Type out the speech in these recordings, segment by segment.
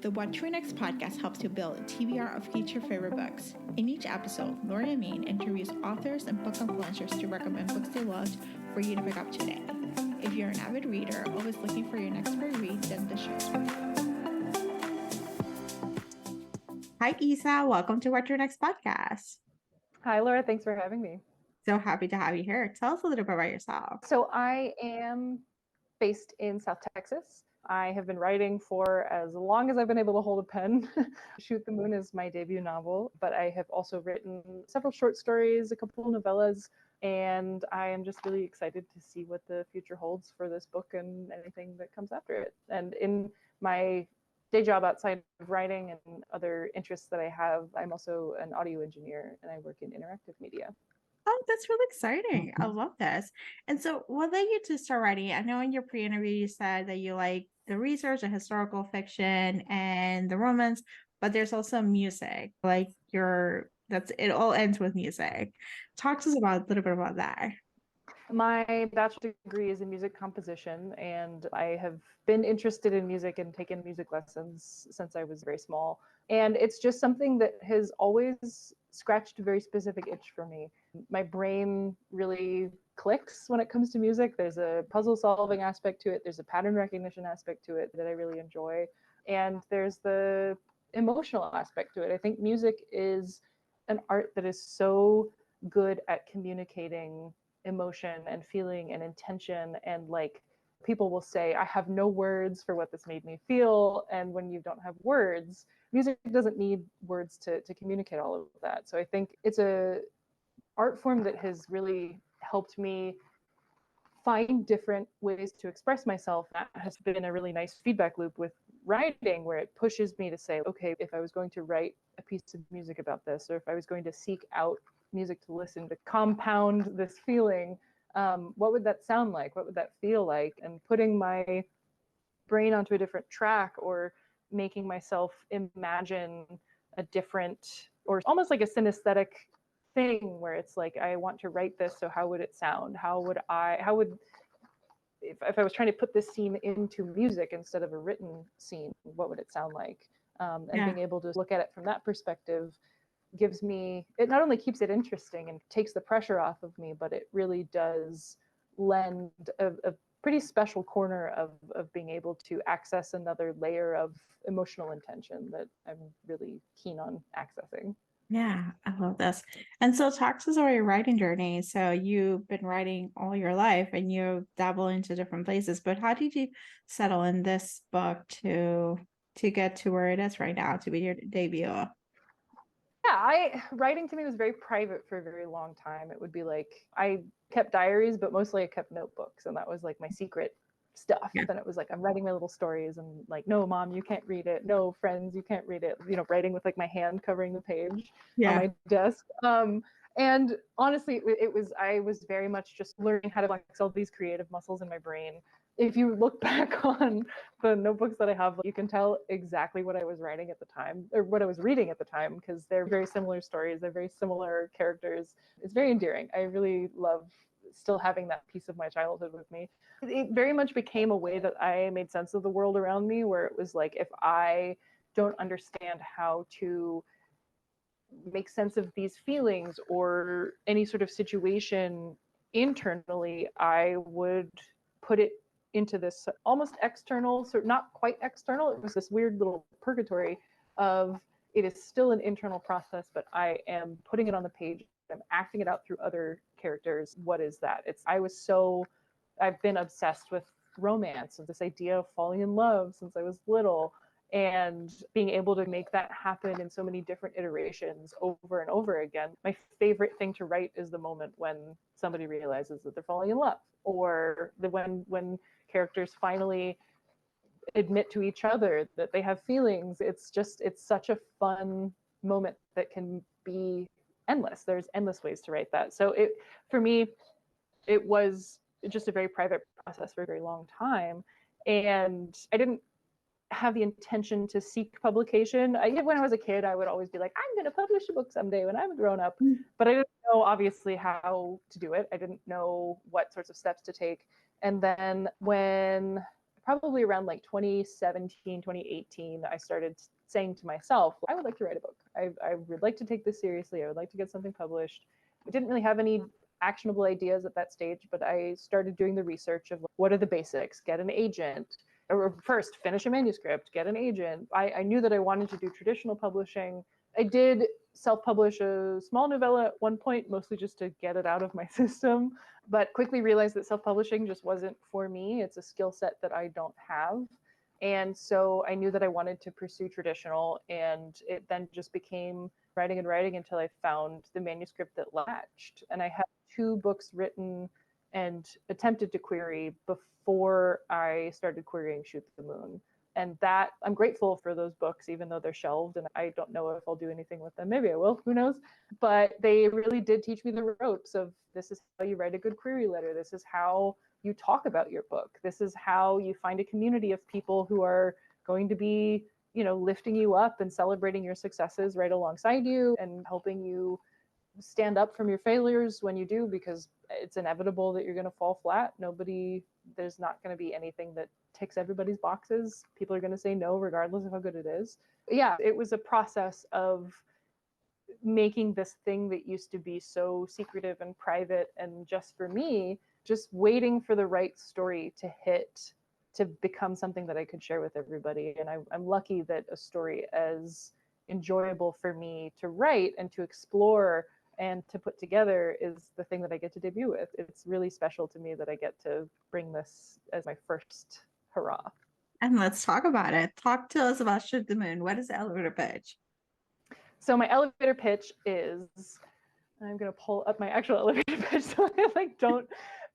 The What to Next podcast helps you build a TBR of future favorite books. In each episode, Lori and Maine interviews authors and book influencers to recommend books they loved for you to pick up today. If you're an avid reader, always looking for your next great read, then the show's for you. Hi, Isa. Welcome to What to Next podcast. Hi, Laura. Thanks for having me. So happy to have you here. Tell us a little bit about yourself. So I am based in South Texas. I have been writing for as long as I've been able to hold a pen. Shoot the Moon is my debut novel, but I have also written several short stories, a couple of novellas, and I am just really excited to see what the future holds for this book and anything that comes after it. And in my day job outside of writing and other interests that I have, I'm also an audio engineer and I work in interactive media. Oh, that's really exciting. I love this. And so what led you to start writing? I know in your pre-interview you said that you like the research, the historical fiction, and the romance, but there's also music. It all ends with music. Talk to us about a little bit about that. My bachelor's degree is in music composition, and I have been interested in music and taken music lessons since I was very small. And it's just something that has always scratched a very specific itch for me. My brain really clicks when it comes to music. There's a puzzle solving aspect to it, there's a pattern recognition aspect to it that I really enjoy, and there's the emotional aspect to it. I think music is an art that is so good at communicating emotion and feeling and intention, and like people will say, I have no words for what this made me feel. And when you don't have words, music doesn't need words to communicate all of that. So I think it's a art form that has really helped me find different ways to express myself. That has been a really nice feedback loop with writing, where it pushes me to say, okay, if I was going to write a piece of music about this, or if I was going to seek out music to listen to compound this feeling, what would that sound like? What would that feel like? And putting my brain onto a different track, or making myself imagine a different, or almost like a synesthetic thing, where it's like, I want to write this, so how would it sound? If I was trying to put this scene into music instead of a written scene, what would it sound like? Being able to look at it from that perspective gives me, it not only keeps it interesting and takes the pressure off of me, but it really does lend a pretty special corner of being able to access another layer of emotional intention that I'm really keen on accessing. Yeah, I love this. And so talk to us about your writing journey. So you've been writing all your life and you dabble into different places, but how did you settle in this book to get to where it is right now, to be your debut? Yeah, writing to me was very private for a very long time. It would be like, I kept diaries, but mostly I kept notebooks, and that was like my secret stuff. Yeah. And it was like, I'm writing my little stories, and like, no, mom, you can't read it. No, friends, you can't read it. Writing with like my hand covering the page on my desk. And honestly, I was very much just learning how to flex all these creative muscles in my brain. If you look back on the notebooks that I have, you can tell exactly what I was writing at the time, or what I was reading at the time, because they're very similar stories, they're very similar characters. It's very endearing. I really love still having that piece of my childhood with me. It very much became a way that I made sense of the world around me, where it was like, if I don't understand how to make sense of these feelings or any sort of situation internally, I would put it into this almost external, sort of not quite external. It was this weird little purgatory of, it is still an internal process, but I am putting it on the page. I'm acting it out through other characters. What is that? I've been obsessed with romance, and this idea of falling in love since I was little, and being able to make that happen in so many different iterations over and over again. My favorite thing to write is the moment when somebody realizes that they're falling in love, or when characters finally admit to each other that they have feelings. It's such a fun moment that can be endless. There's endless ways to write that. So for me, it was just a very private process for a very long time. And I didn't have the intention to seek publication. When I was a kid, I would always be like, I'm going to publish a book someday when I'm grown up. But I didn't know, obviously, how to do it. I didn't know what sorts of steps to take. And then when probably around like 2017, 2018, I started saying to myself, I would like to write a book. I would like to take this seriously. I would like to get something published. I didn't really have any actionable ideas at that stage, but I started doing the research of what are the basics, get an agent, or first finish a manuscript, get an agent. I knew that I wanted to do traditional publishing. I did self-publish a small novella at one point, mostly just to get it out of my system, but quickly realized that self-publishing just wasn't for me. It's a skill set that I don't have. And so I knew that I wanted to pursue traditional, and it then just became writing and writing until I found the manuscript that latched. And I had 2 books written and attempted to query before I started querying Shoot the Moon. And that I'm grateful for those books, even though they're shelved and I don't know if I'll do anything with them. Maybe I will, who knows? But they really did teach me the ropes of this is how you write a good query letter. This is how you talk about your book. This is how you find a community of people who are going to be, lifting you up and celebrating your successes right alongside you and helping you stand up from your failures when you do, because it's inevitable that you're going to fall flat. There's not going to be anything that ticks everybody's boxes. People are going to say no regardless of how good it is. But yeah, it was a process of making this thing that used to be so secretive and private and just for me, just waiting for the right story to hit, to become something that I could share with everybody. And I'm lucky that a story as enjoyable for me to write and to explore and to put together is the thing that I get to debut with. It's really special to me that I get to bring this as my first hurrah. And let's talk about it. Talk to us about Shoot the Moon. What is the elevator pitch? So my elevator pitch is, I'm going to pull up my actual elevator pitch so I don't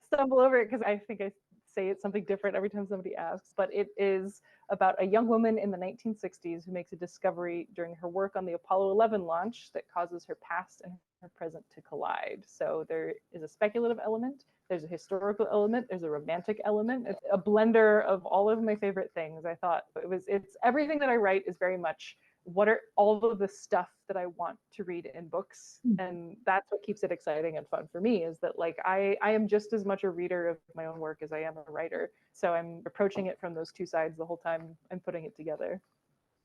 stumble over it, because I think I say it's something different every time somebody asks, but it is about a young woman in the 1960s who makes a discovery during her work on the Apollo 11 launch that causes her past and her present to collide. So there is a speculative element, there's a historical element, there's a romantic element. It's a blender of all of my favorite things. I thought it's everything that I write is very much what are all of the stuff that I want to read in books. And that's what keeps it exciting and fun for me, is that like I am just as much a reader of my own work as I am a writer. So I'm approaching it from those 2 sides the whole time I'm putting it together.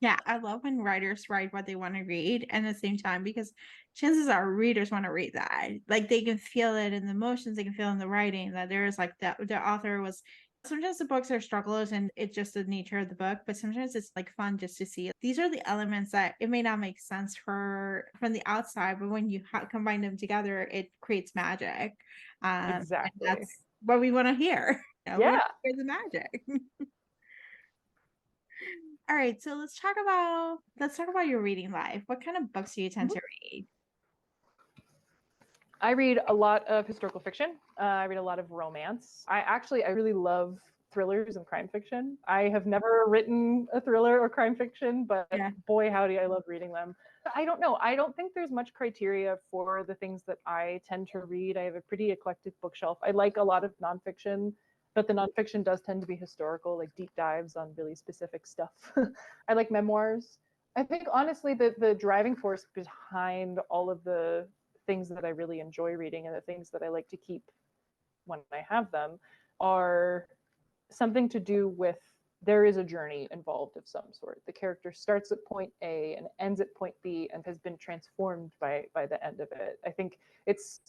Yeah, I love when writers write what they want to read and at the same time, because chances are readers want to read that. Like they can feel it in the emotions, they can feel in the writing that there is like that the author was. Sometimes the books are strugglers and it's just the nature of the book, but sometimes it's like fun just to see. These are the elements that it may not make sense from the outside, but when you combine them together, it creates magic. Exactly. And that's what we want to hear. Yeah. We want to hear the magic. All right, so let's talk about your reading life. What kind of books do you tend to read? I read a lot of historical fiction. I read a lot of romance. I really love thrillers and crime fiction. I have never written a thriller or crime fiction, but boy, howdy, I love reading them. I don't know. I don't think there's much criteria for the things that I tend to read. I have a pretty eclectic bookshelf. I like a lot of nonfiction, but the nonfiction does tend to be historical, like deep dives on really specific stuff. I like memoirs. I think honestly the driving force behind all of the things that I really enjoy reading and the things that I like to keep when I have them are something to do with there is a journey involved of some sort. The character starts at point A and ends at point B and has been transformed by the end of it. I think it's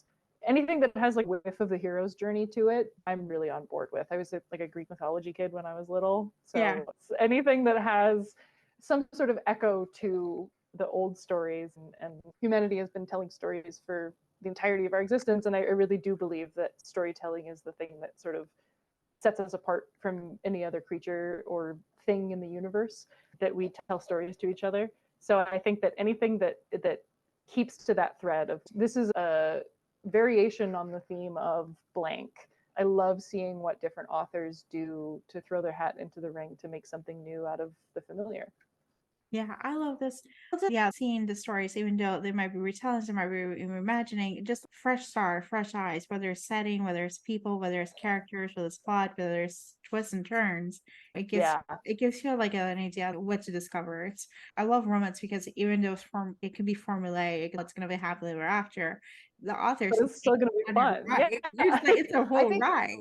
anything that has like whiff of the hero's journey to it, I'm really on board with. I was like a Greek mythology kid when I was little. So anything that has some sort of echo to the old stories, and humanity has been telling stories for the entirety of our existence. And I really do believe that storytelling is the thing that sort of sets us apart from any other creature or thing in the universe, that we tell stories to each other. So I think that anything that keeps to that thread of this is a variation on the theme of blank. I love seeing what different authors do to throw their hat into the ring to make something new out of the familiar. Yeah, I love this. Yeah, seeing the stories, even though they might be retellings, they might be reimagining, just fresh start, fresh eyes, whether it's setting, whether it's people, whether it's characters, whether it's plot, whether it's twists and turns. It gives you like an idea of what to discover. I love romance because even though it can be formulaic, it's gonna be happily ever after, the author's it's still gonna be fun. Right. Yeah. It's a whole ride.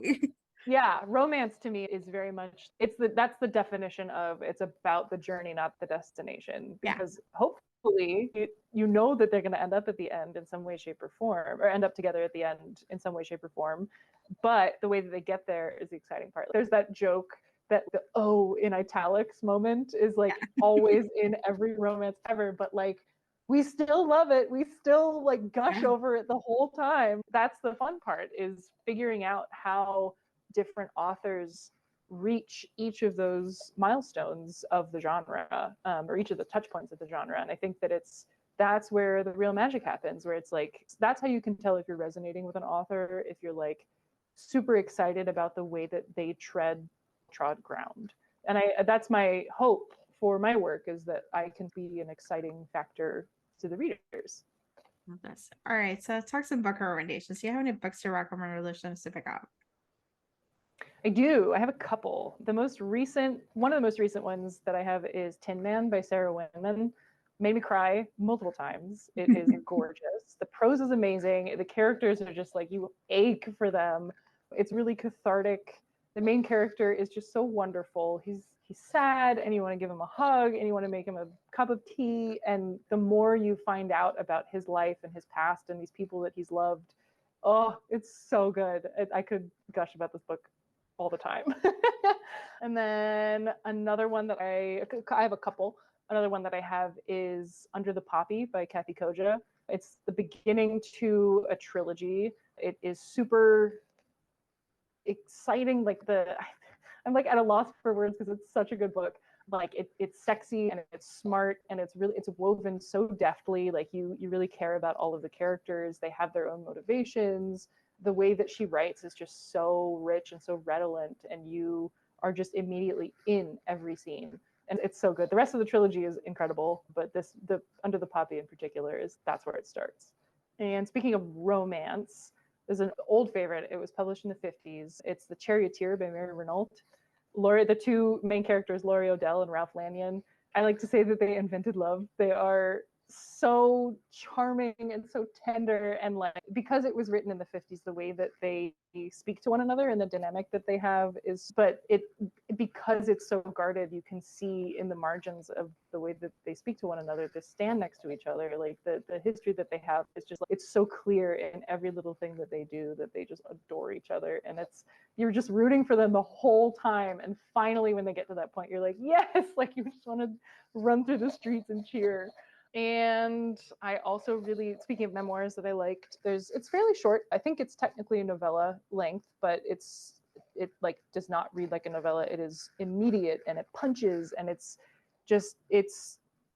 Yeah, romance to me is very much that's the definition of it's about the journey, not the destination. Yeah. Because hopefully you know that they're going to end up at the end in some way, shape, or form, or end up together at the end in some way, shape, or form. But the way that they get there is the exciting part. There's that joke that the "oh" in italics moment is like always in every romance ever, but like we still love it. We still like gush over it the whole time. That's the fun part, is figuring out how different authors reach each of those milestones of the genre, or each of the touch points of the genre. And I think that that's where the real magic happens, where it's like, that's how you can tell if you're resonating with an author, if you're like super excited about the way that they trod ground. And that's my hope for my work, is that I can be an exciting factor to the readers. This. All right, so let's talk some book recommendations. Do you have any books to recommend or listeners to pick up? I do. I have a couple. One of the most recent ones that I have is Tin Man by Sarah Winman. Made me cry multiple times. It is gorgeous. The prose is amazing. The characters are just like, you ache for them. It's really cathartic. The main character is just so wonderful. He's sad, and you want to give him a hug, and you want to make him a cup of tea. And the more you find out about his life and his past and these people that he's loved, oh, it's so good. I could gush about this book all the time. And then another one that I have a couple. Another one that I have is Under the Poppy by Kathy Koja. It's the beginning to a trilogy. It is super exciting. I'm like at a loss for words because it's such a good book. Like it's sexy and it's smart and it's woven so deftly. Like you really care about all of the characters. They have their own motivations. The way that she writes is just so rich and so redolent, and you are just immediately in every scene. And it's so good. The rest of the trilogy is incredible, but the Under the Poppy in particular that's where it starts. And speaking of romance, there's an old favorite. It was published in the 50s. It's The Charioteer by Mary Renault. The two main characters, Laurie O'Dell and Ralph Lanyon, I like to say that they invented love. They are so charming and so tender, and like, because it was written in the 50s, the way that they speak to one another and the dynamic that they have is, but because it's so guarded, you can see in the margins of the way that they speak to one another, they stand next to each other, like the history that they have is just like, it's so clear in every little thing that they do, that they just adore each other, and you're just rooting for them the whole time. And finally, when they get to that point, you're like, yes, like you just want to run through the streets and cheer. And I also really, speaking of memoirs that I liked, it's fairly short. I think it's technically a novella length, but it like does not read like a novella. It is immediate and it punches, and it's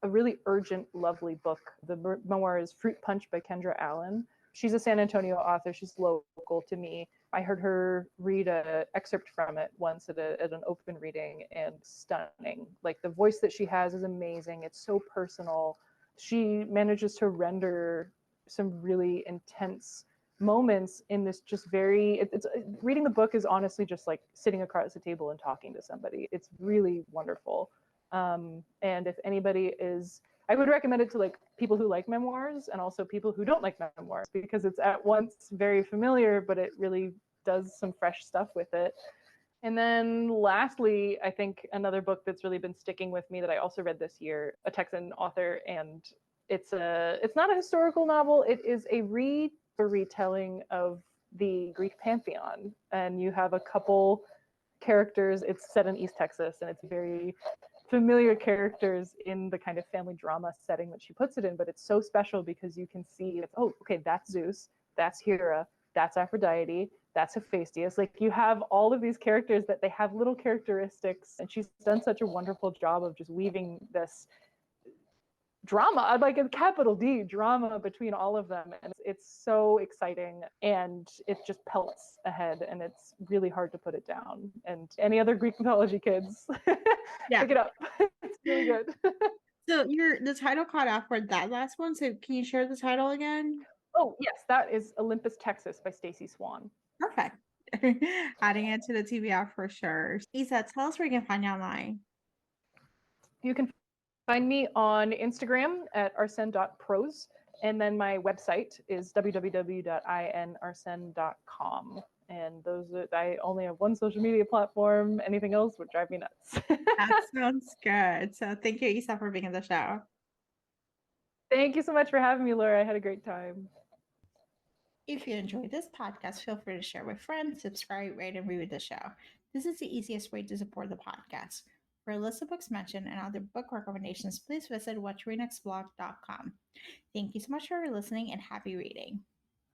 a really urgent, lovely book. The memoir is Fruit Punch by Kendra Allen. She's a San Antonio author. She's local to me. I heard her read an excerpt from it once at an open reading, and stunning. Like the voice that she has is amazing. It's so personal. She manages to render some really intense moments in this just it's reading the book is honestly just like sitting across the table and talking to somebody. It's really wonderful. And if anybody I would recommend it to like people who like memoirs and also people who don't like memoirs, because it's at once very familiar, but it really does some fresh stuff with it. And then lastly, I think another book that's really been sticking with me that I also read this year, a Texan author, and it's not a historical novel. It is a retelling of the Greek pantheon. And you have a couple characters. It's set in East Texas, and it's very familiar characters in the kind of family drama setting that she puts it in. But it's so special because you can see, oh, okay, that's Zeus, that's Hera, that's Aphrodite, that's Hephaestus. Like you have all of these characters that they have little characteristics, and she's done such a wonderful job of just weaving this drama, like a capital D drama between all of them. And it's so exciting, and it just pelts ahead, and it's really hard to put it down. And any other Greek mythology kids, pick it up. It's really good. So the title caught off for that last one. So can you share the title again? Oh, yes, that is Olympus, Texas by Stacey Swan. Perfect. Adding it to the TBR for sure. Isa, tell us where you can find you online. You can find me on Instagram at arsen.prose. And then my website is www.inarsen.com. And I only have one social media platform. Anything else would drive me nuts. That sounds good. So thank you, Isa, for being on the show. Thank you so much for having me, Laura. I had a great time. If you enjoyed this podcast, feel free to share with friends, subscribe, rate, and review the show. This is the easiest way to support the podcast. For a list of books mentioned and other book recommendations, please visit watchrenexblog.com. Thank you so much for listening and happy reading.